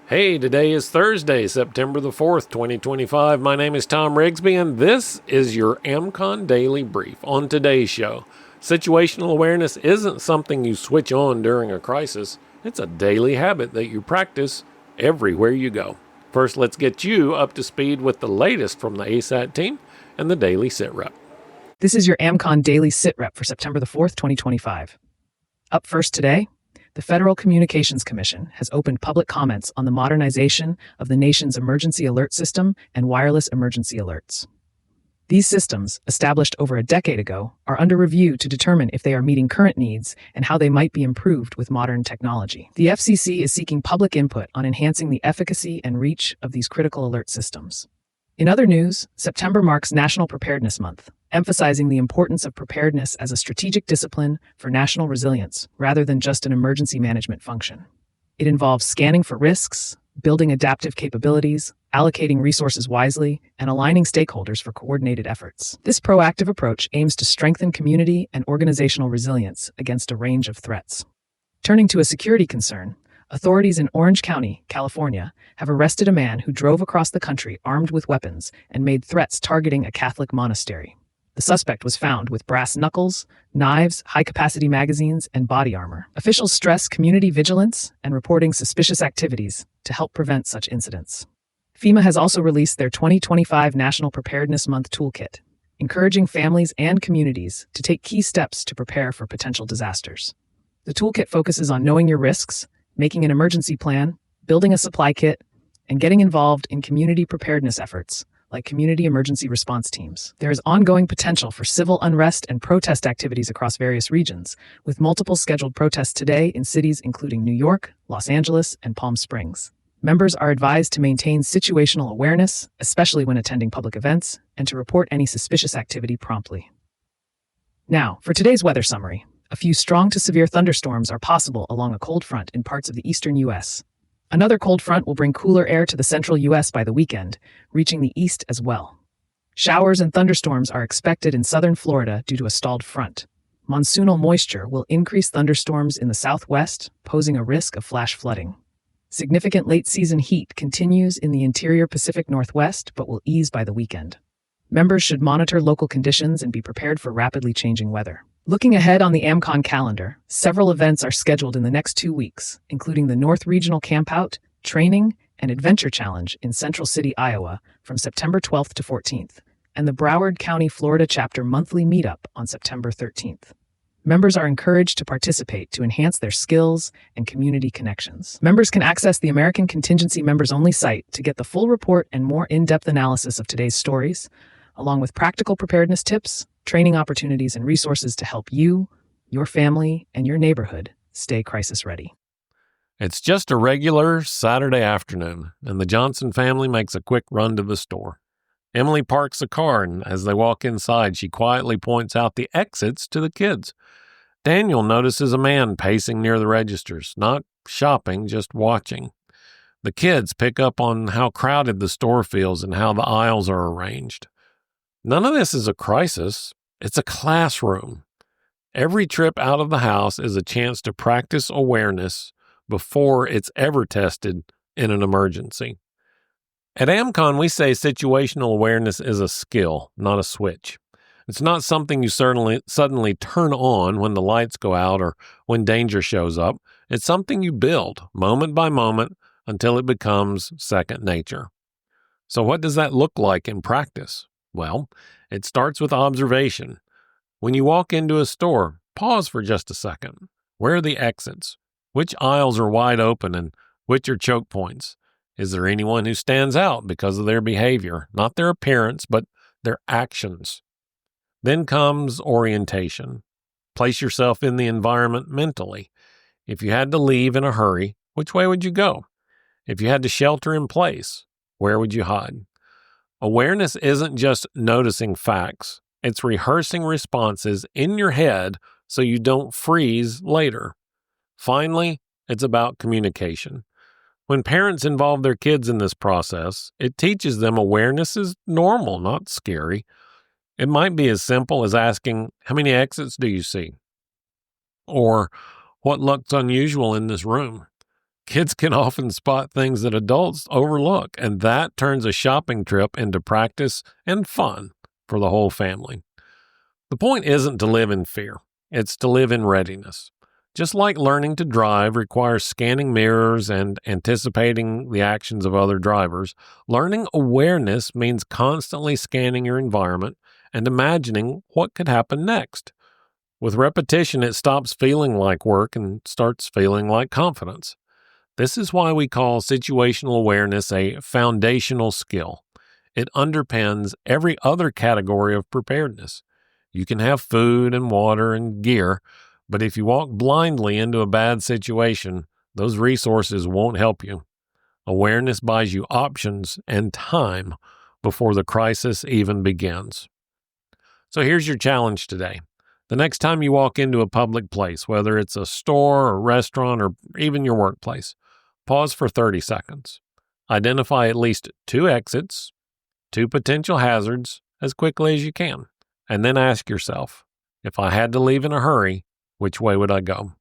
Hey, today is Thursday, September the 4th, 2025. My name is Thom Rigsby, and this is your AmCon Daily Brief. On today's show, situational awareness isn't something you switch on during a crisis. It's a daily habit that you practice everywhere you go. First, let's get you up to speed with the latest from the ASAT team and the Daily Sit Rep. This is your AmCon Daily Sit Rep for September the 4th, 2025. Up first today, the Federal Communications Commission has opened public comments on the modernization of the nation's emergency alert system and wireless emergency alerts. These systems, established over a decade ago, are under review to determine if they are meeting current needs and how they might be improved with modern technology. The FCC is seeking public input on enhancing the efficacy and reach of these critical alert systems. In other news, September marks National Preparedness Month, emphasizing the importance of preparedness as a strategic discipline for national resilience rather than just an emergency management function. It involves scanning for risks, building adaptive capabilities, allocating resources wisely, and aligning stakeholders for coordinated efforts. This proactive approach aims to strengthen community and organizational resilience against a range of threats. Turning to a security concern, authorities in Orange County, California, have arrested a man who drove across the country armed with weapons and made threats targeting a Catholic monastery. The suspect was found with brass knuckles, knives, high-capacity magazines, and body armor. Officials stress community vigilance and reporting suspicious activities to help prevent such incidents. FEMA has also released their 2025 National Preparedness Month Toolkit, encouraging families and communities to take key steps to prepare for potential disasters. The toolkit focuses on knowing your risks, making an emergency plan, building a supply kit, and getting involved in community preparedness efforts, like community emergency response teams. There is ongoing potential for civil unrest and protest activities across various regions, with multiple scheduled protests today in cities including New York, Los Angeles, and Palm Springs. Members are advised to maintain situational awareness, especially when attending public events, and to report any suspicious activity promptly. Now, for today's weather summary. A few strong to severe thunderstorms are possible along a cold front in parts of the eastern U.S. Another cold front will bring cooler air to the central U.S. by the weekend, reaching the east as well. Showers and thunderstorms are expected in southern Florida due to a stalled front. Monsoonal moisture will increase thunderstorms in the southwest, posing a risk of flash flooding. Significant late-season heat continues in the interior Pacific Northwest but will ease by the weekend. Members should monitor local conditions and be prepared for rapidly changing weather. Looking ahead on the AmCon calendar, several events are scheduled in the next 2 weeks, including the North Regional Campout, Training, and Adventure Challenge in Central City, Iowa, from September 12th to 14th, and the Broward County, Florida Chapter Monthly Meetup on September 13th. Members are encouraged to participate to enhance their skills and community connections. Members can access the American Contingency Members Only site to get the full report and more in-depth analysis of today's stories, along with practical preparedness tips, training opportunities, and resources to help you, your family, and your neighborhood stay crisis ready. It's just a regular Saturday afternoon, and the Johnson family makes a quick run to the store. Emily parks the car, and as they walk inside, she quietly points out the exits to the kids. Daniel notices a man pacing near the registers, not shopping, just watching. The kids pick up on how crowded the store feels and how the aisles are arranged. None of this is a crisis. It's a classroom. Every trip out of the house is a chance to practice awareness before it's ever tested in an emergency. At AmCon, we say situational awareness is a skill, not a switch. It's not something you suddenly turn on when the lights go out or when danger shows up. It's something you build moment by moment until it becomes second nature. So what does that look like in practice? Well, it starts with observation. When you walk into a store, pause for just a second. Where are the exits? Which aisles are wide open and which are choke points? Is there anyone who stands out because of their behavior, not their appearance, but their actions? Then comes orientation. Place yourself in the environment mentally. If you had to leave in a hurry, which way would you go? If you had to shelter in place, where would you hide? Awareness isn't just noticing facts. It's rehearsing responses in your head so you don't freeze later. Finally, it's about communication. When parents involve their kids in this process, it teaches them awareness is normal, not scary. It might be as simple as asking, "How many exits do you see?" Or, "What looks unusual in this room?" Kids can often spot things that adults overlook, and that turns a shopping trip into practice and fun for the whole family. The point isn't to live in fear, it's to live in readiness. Just like learning to drive requires scanning mirrors and anticipating the actions of other drivers, learning awareness means constantly scanning your environment and imagining what could happen next. With repetition, it stops feeling like work and starts feeling like confidence. This is why we call situational awareness a foundational skill. It underpins every other category of preparedness. You can have food and water and gear, but if you walk blindly into a bad situation, those resources won't help you. Awareness buys you options and time before the crisis even begins. So here's your challenge today. The next time you walk into a public place, whether it's a store, a restaurant, or even your workplace, pause for 30 seconds. Identify at least 2 exits, 2 potential hazards as quickly as you can, and then ask yourself, if I had to leave in a hurry, which way would I go?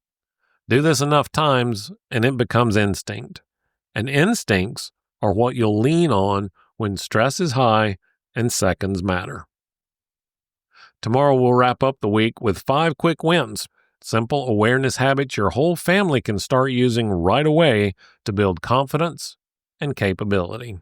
Do this enough times and it becomes instinct. And instincts are what you'll lean on when stress is high and seconds matter. Tomorrow we'll wrap up the week with 5 quick wins, simple awareness habits your whole family can start using right away to build confidence and capability.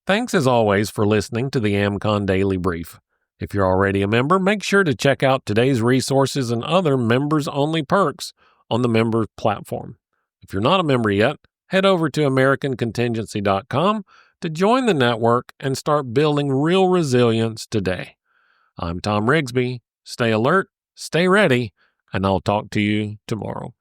Thanks as always for listening to the AmCon Daily Brief. If you're already a member, make sure to check out today's resources and other members-only perks on the member platform. If you're not a member yet, head over to AmericanContingency.com to join the network and start building real resilience today. I'm Thom Rigsby. Stay alert, stay ready, and I'll talk to you tomorrow.